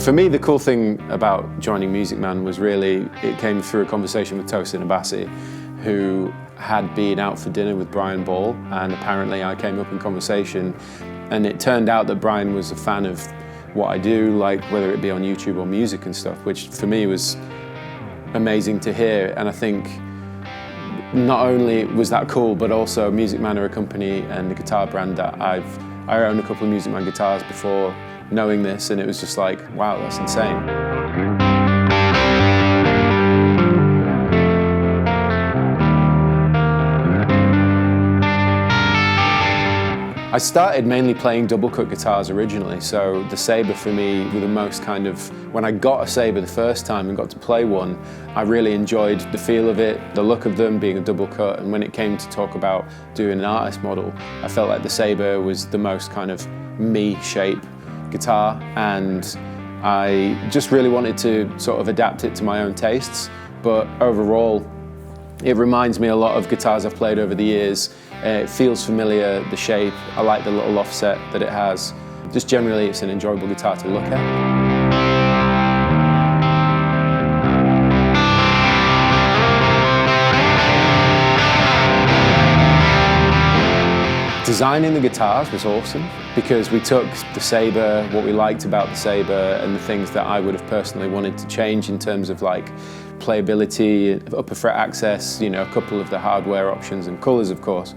For me, the cool thing about joining Music Man was really, it came through a conversation with Tosin Abassi, who had been out for dinner with Brian Ball, and apparently I came up in conversation, and it turned out that Brian was a fan of what I do, like whether it be on YouTube or music and stuff, which for me was amazing to hear. And I think not only was that cool, but also Music Man are a company and a guitar brand that I owned a couple of Music Man guitars before knowing this, and it was just like, wow, that's insane. I started mainly playing double cut guitars originally, so the Sabre for me were the most kind of, when I got a Sabre the first time and got to play one, I really enjoyed the feel of it, the look of them being a double cut, and when it came to talk about doing an artist model, I felt like the Sabre was the most kind of me shape guitar, and I just really wanted to sort of adapt it to my own tastes, but overall it reminds me a lot of guitars I've played over the years. It feels familiar, the shape, I like the little offset that it has. Just generally it's an enjoyable guitar to look at. Designing the guitars was awesome because we took the Sabre, what we liked about the Sabre, and the things that I would have personally wanted to change in terms of like playability, upper fret access, you know, a couple of the hardware options and colours, of course.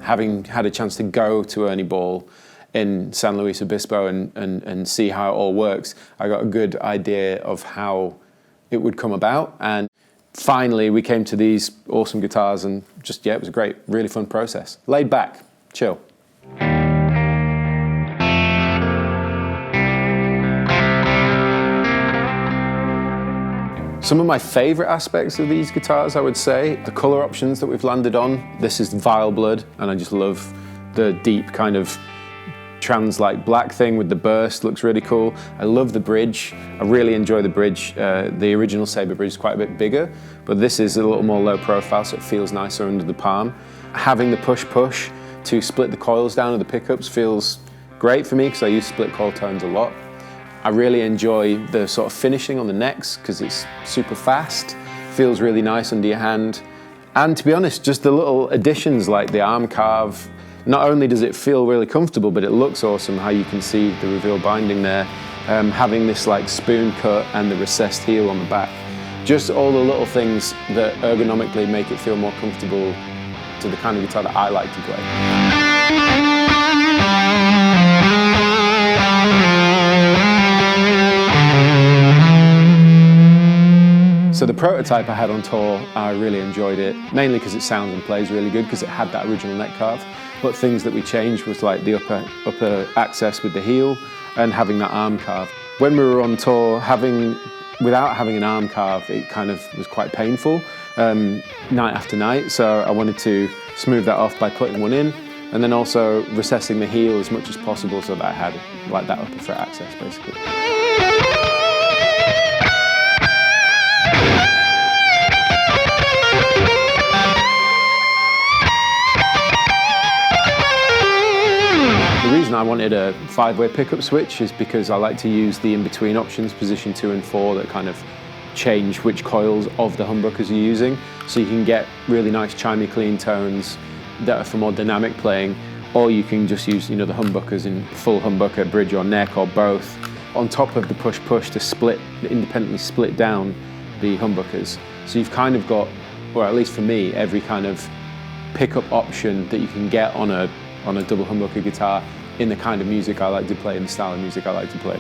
Having had a chance to go to Ernie Ball in San Luis Obispo and see how it all works, I got a good idea of how it would come about. And finally, we came to these awesome guitars and just, yeah, it was a great, really fun process. Laid back, chill. Some of my favourite aspects of these guitars, I would say, the colour options that we've landed on. This is Vile Blood, and I just love the deep kind of trans-like black thing with the burst, looks really cool. I love the bridge, I really enjoy the bridge. The original Sabre bridge is quite a bit bigger, but this is a little more low profile, so it feels nicer under the palm. Having the push-push to split the coils down of the pickups feels great for me because I use split coil tones a lot. I really enjoy the sort of finishing on the necks because it's super fast, feels really nice under your hand. And to be honest, just the little additions like the arm carve, not only does it feel really comfortable, but it looks awesome how you can see the reveal binding there. Having this like spoon cut and the recessed heel on the back. Just all the little things that ergonomically make it feel more comfortable to the kind of guitar that I like to play. So the prototype I had on tour, I really enjoyed it, mainly because it sounds and plays really good because it had that original neck carve. But things that we changed was like the upper access with the heel and having that arm carve. When we were on tour, without having an arm carve, it kind of was quite painful night after night. So I wanted to smooth that off by putting one in and then also recessing the heel as much as possible so that I had like that upper fret access basically. The reason I wanted a 5-way pickup switch is because I like to use the in-between options, position 2 and 4, that kind of change which coils of the humbuckers you're using. So you can get really nice chimey clean tones that are for more dynamic playing, or you can just use, you know, the humbuckers in full humbucker, bridge or neck or both, on top of the push-push to independently split down the humbuckers. So you've kind of got, or at least for me, every kind of pickup option that you can get on a double humbucker guitar in the kind of music I like to play, in the style of music I like to play.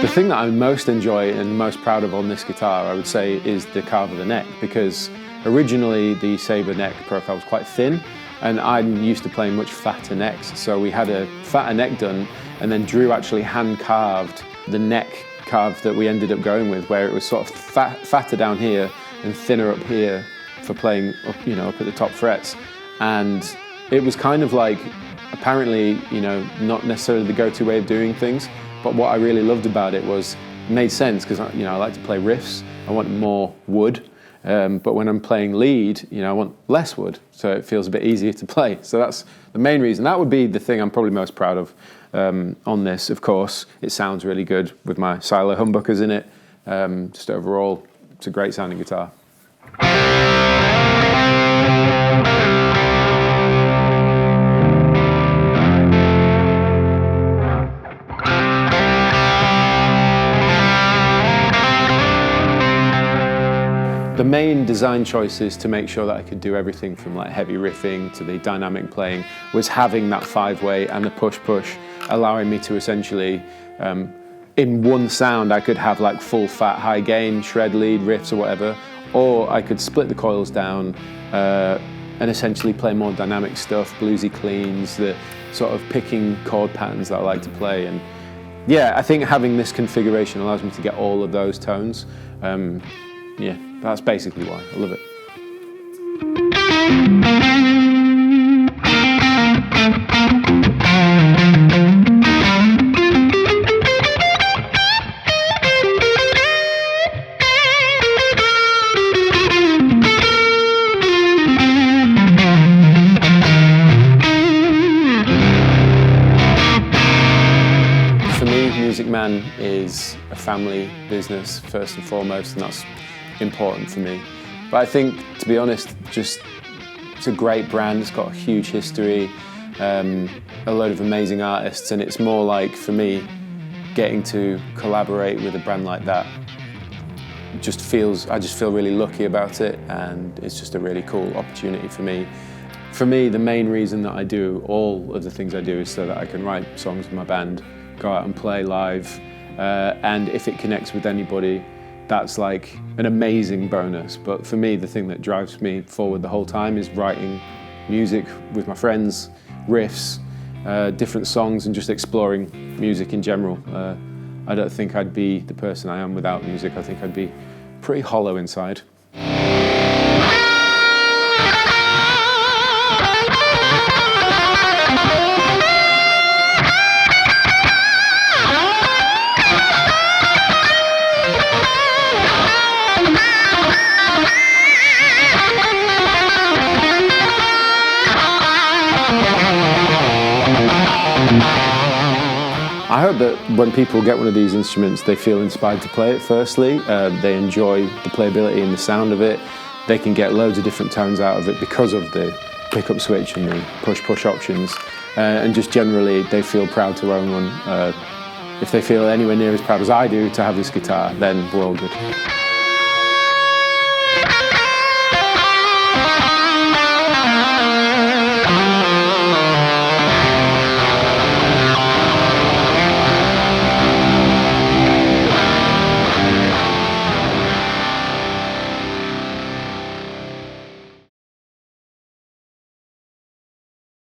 The thing that I most enjoy and most proud of on this guitar, I would say, is the carve of the neck, because originally the Sabre neck profile was quite thin, and I'm used to playing much fatter necks, so we had a fatter neck done, and then Drew actually hand carved the neck carve that we ended up going with, where it was sort of fatter down here and thinner up here for playing up, you know, up at the top frets. And it was kind of like, apparently, you know, not necessarily the go-to way of doing things, but what I really loved about it was made sense because I like to play riffs. I want more wood, but when I'm playing lead, I want less wood, so it feels a bit easier to play. So that's the main reason. That would be the thing I'm probably most proud of on this. Of course, it sounds really good with my silo humbuckers in it. Just overall, it's a great sounding guitar. The main design choices to make sure that I could do everything from like heavy riffing to the dynamic playing was having that 5-way and the push-push, allowing me to essentially, in one sound, I could have like full fat, high gain, shred lead riffs or whatever, or I could split the coils down and essentially play more dynamic stuff, bluesy cleans, the sort of picking chord patterns that I like to play. And yeah, I think having this configuration allows me to get all of those tones. Yeah, that's basically why. I love it. For me, Music Man is a family business first and foremost, and that's important for me. But I think, to be honest, it's a great brand. It's got a huge history, a load of amazing artists, and it's more like, for me, getting to collaborate with a brand like that I just feel really lucky about it, and it's just a really cool opportunity for me. For me, the main reason that I do all of the things I do is so that I can write songs with my band, go out and play live, and if it connects with anybody, that's like an amazing bonus. But for me, the thing that drives me forward the whole time is writing music with my friends, riffs, different songs, and just exploring music in general. I don't think I'd be the person I am without music. I think I'd be pretty hollow inside. I hope that when people get one of these instruments, they feel inspired to play it firstly. They enjoy the playability and the sound of it. They can get loads of different tones out of it because of the pickup switch and the push-push options. And just generally, they feel proud to own one. If they feel anywhere near as proud as I do to have this guitar, then we're all good.